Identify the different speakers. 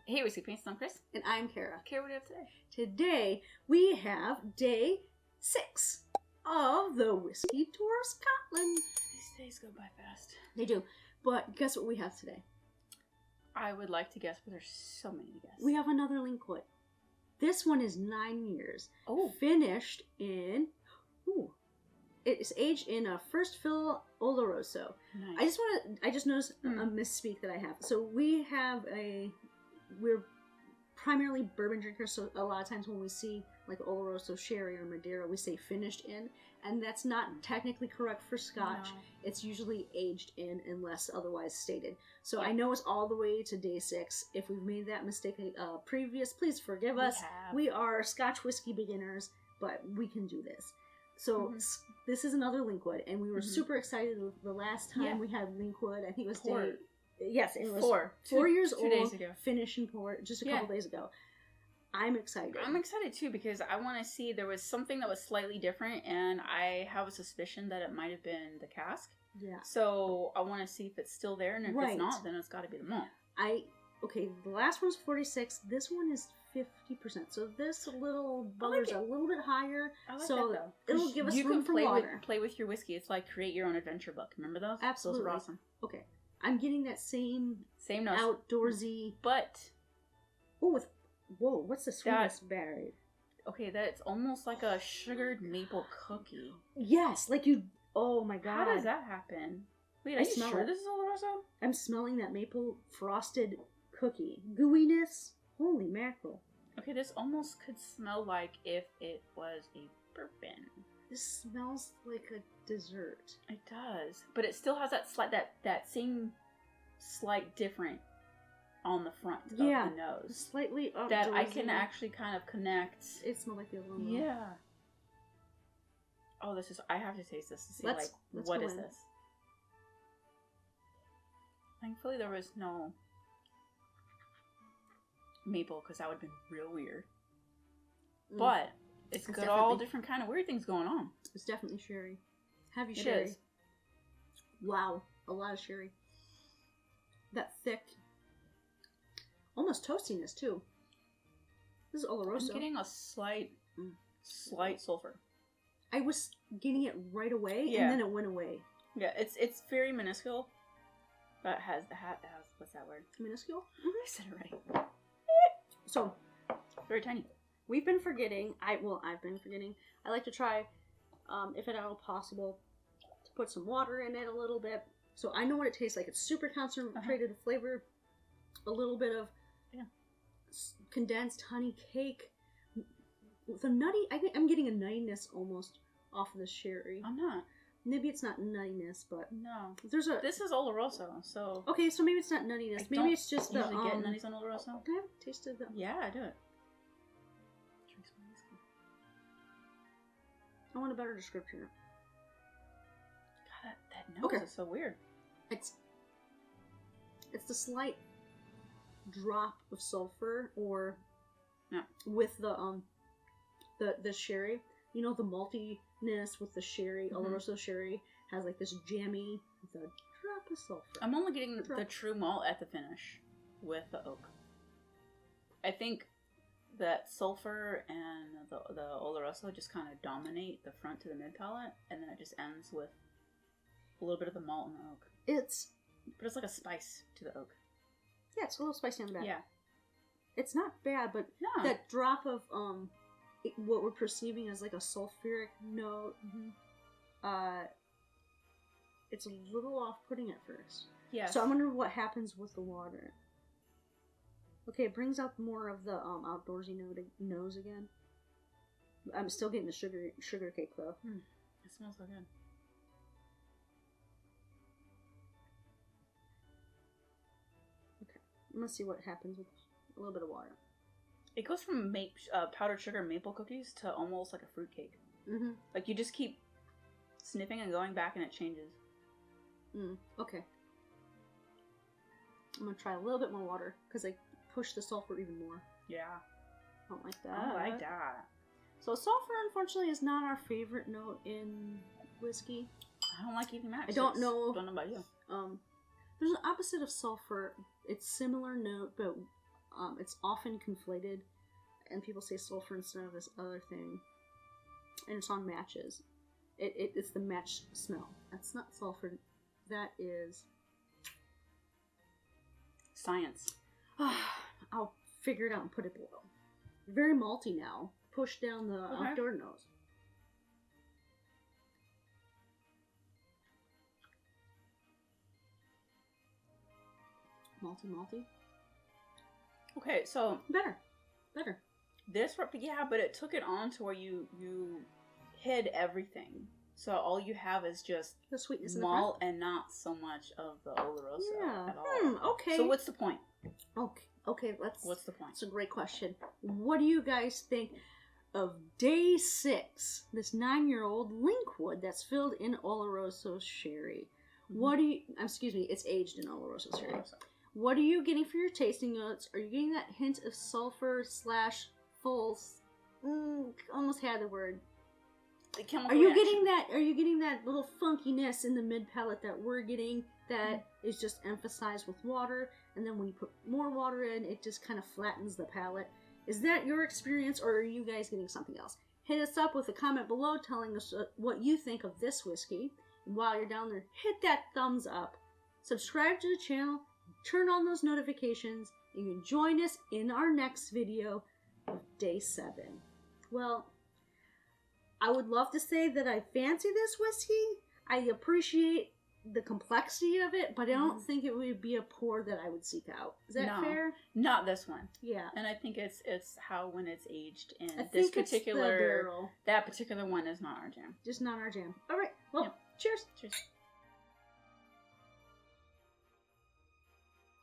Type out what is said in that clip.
Speaker 1: Hey, Whisky Paints, I'm Chris.
Speaker 2: And I'm Kara.
Speaker 1: Kara, what do you have today?
Speaker 2: Today we have day 6 of the Whiskey Tour of Scotland.
Speaker 1: These days go by fast.
Speaker 2: They do. But guess what we have today?
Speaker 1: I would like to guess, but there's so many to guess.
Speaker 2: We have another Linkwood. This one is 9 years.
Speaker 1: Oh.
Speaker 2: Finished in... It's aged in a first fill Oloroso.
Speaker 1: Nice.
Speaker 2: I just noticed a misspeak that I have. So we're primarily bourbon drinkers, so a lot of times when we see like Oloroso sherry or Madeira, we say finished in, and that's not technically correct for Scotch.
Speaker 1: No.
Speaker 2: It's usually aged in unless otherwise stated. So I know it's all the way to day 6. If we've made that mistake previous, please forgive us. We are Scotch whiskey beginners, but we can do this. So this is another Linkwood, and we were super excited the last time we had Linkwood. I think it was
Speaker 1: Port.
Speaker 2: Yes, it was
Speaker 1: 4
Speaker 2: years old.
Speaker 1: 2 days ago.
Speaker 2: Finished in port just a couple days ago. I'm excited.
Speaker 1: I'm excited too because I want to see. There was something that was slightly different, and I have a suspicion that it might have been the cask.
Speaker 2: Yeah.
Speaker 1: So I want to see if it's still there, and if it's not, then it's got to be the malt.
Speaker 2: Okay, the last one's 46. This one is 50%. So this little bugger's a little bit higher.
Speaker 1: I like
Speaker 2: so
Speaker 1: that, though.
Speaker 2: It'll give us room for water.
Speaker 1: Play with your whiskey. It's like create your own adventure book. Remember those?
Speaker 2: Absolutely.
Speaker 1: Those are awesome.
Speaker 2: Okay. I'm getting that same
Speaker 1: notes.
Speaker 2: Outdoorsy.
Speaker 1: But
Speaker 2: what's the sweetness berry?
Speaker 1: Okay, that's almost like a sugared maple cookie.
Speaker 2: Yes, like you. Oh my god!
Speaker 1: How does that happen? Wait, are you sure this is Oloroso?
Speaker 2: I'm smelling that maple frosted cookie gooiness. Holy mackerel!
Speaker 1: Okay, this almost could smell like if it was a bourbon.
Speaker 2: This smells like a dessert.
Speaker 1: It does, but it still has that same slight different on the front of the nose.
Speaker 2: Slightly outdoorsy.
Speaker 1: That I can actually kind of connect.
Speaker 2: It smells like the aroma.
Speaker 1: Yeah. Oh, this is. I have to taste this to see let's what is this. Thankfully, there was no maple because that would have been real weird. But it's got all different kind of weird things going on.
Speaker 2: It's definitely sherry. Heavy sherry. It is. Wow, a lot of sherry. That thick, almost toastiness too. This is Oloroso.
Speaker 1: I'm getting a slight sulfur.
Speaker 2: I was getting it right away, and then it went away.
Speaker 1: Yeah, it's very minuscule, but it has what's that word?
Speaker 2: Minuscule?
Speaker 1: I said it right.
Speaker 2: So,
Speaker 1: very tiny.
Speaker 2: We've been forgetting. I've been forgetting. I like to try, if at all possible, to put some water in it a little bit. So I know what it tastes like. It's super concentrated flavor, a little bit of condensed honey cake. The nutty, I'm getting a nuttiness almost off of the sherry.
Speaker 1: I'm not.
Speaker 2: Maybe it's not nuttiness, but
Speaker 1: no.
Speaker 2: This
Speaker 1: is Oloroso, so
Speaker 2: okay. So maybe it's not nuttiness. Maybe it's just the.
Speaker 1: Usually get nutties on Oloroso.
Speaker 2: Can I have tasted the?
Speaker 1: Yeah, I do it.
Speaker 2: I want a better description.
Speaker 1: God, that nose is so weird.
Speaker 2: It's the slight drop of sulfur, or with the sherry. You know, the maltiness with the sherry. Oloroso sherry has like this jammy with a drop of sulfur.
Speaker 1: I'm only getting the true malt at the finish with the oak. I think that sulfur and the Oloroso just kind of dominate the front to the mid palate, and then it just ends with a little bit of the malt and the oak. But it's like a spice to the oak.
Speaker 2: Yeah, it's a little spicy on the back.
Speaker 1: Yeah.
Speaker 2: It's not bad, but that drop of what we're perceiving as like a sulfuric note, it's a little off-putting at first.
Speaker 1: Yeah.
Speaker 2: So I wonder what happens with the water. Okay, it brings out more of the outdoorsy nose again. I'm still getting the sugar cake though.
Speaker 1: It smells so good.
Speaker 2: Okay, let's see what happens with a little bit of water.
Speaker 1: It goes from powdered sugar maple cookies to almost like a fruit cake. Like you just keep sniffing and going back, and it changes.
Speaker 2: Okay. I'm gonna try a little bit more water because I push the sulfur even more.
Speaker 1: Yeah.
Speaker 2: I don't like that.
Speaker 1: I like that.
Speaker 2: So sulfur, unfortunately, is not our favorite note in whiskey.
Speaker 1: I don't like even that.
Speaker 2: I don't know.
Speaker 1: Don't know about you.
Speaker 2: There's an opposite of sulfur. It's similar note, but It's often conflated, and people say sulfur instead of this other thing. And it's on matches. It's the match smell. That's not sulfur. That is
Speaker 1: science.
Speaker 2: I'll figure it out and put it below. Very malty now. Push down the outdoor nose. Malty.
Speaker 1: Okay, so
Speaker 2: better.
Speaker 1: This, yeah, but it took it on to where you hid everything. So all you have is just
Speaker 2: the sweetness
Speaker 1: malt and not so much of the Oloroso at all.
Speaker 2: Okay.
Speaker 1: So what's the point?
Speaker 2: Okay.
Speaker 1: What's the point?
Speaker 2: It's a great question. What do you guys think of day 6? This 9-year-old Linkwood that's filled in Oloroso sherry. Mm-hmm. It's aged in Oloroso sherry. What are you getting for your tasting notes? Are you getting that hint of sulfur / false? Almost had the word. Are you getting that little funkiness in the mid palate that we're getting that is just emphasized with water, and then when you put more water in, it just kind of flattens the palate? Is that your experience, or are you guys getting something else? Hit us up with a comment below telling us what you think of this whiskey. And while you're down there, hit that thumbs up. Subscribe to the channel. Turn on those notifications. And you can join us in our next video of day 7. Well, I would love to say that I fancy this whiskey. I appreciate the complexity of it, but I don't think it would be a pour that I would seek out. Is that fair?
Speaker 1: Not this one.
Speaker 2: Yeah.
Speaker 1: And I think it's how when it's aged in
Speaker 2: I
Speaker 1: this
Speaker 2: think
Speaker 1: particular
Speaker 2: it's the barrel.
Speaker 1: That particular one is not our jam.
Speaker 2: Just not our jam. All right. Well, cheers.
Speaker 1: Cheers.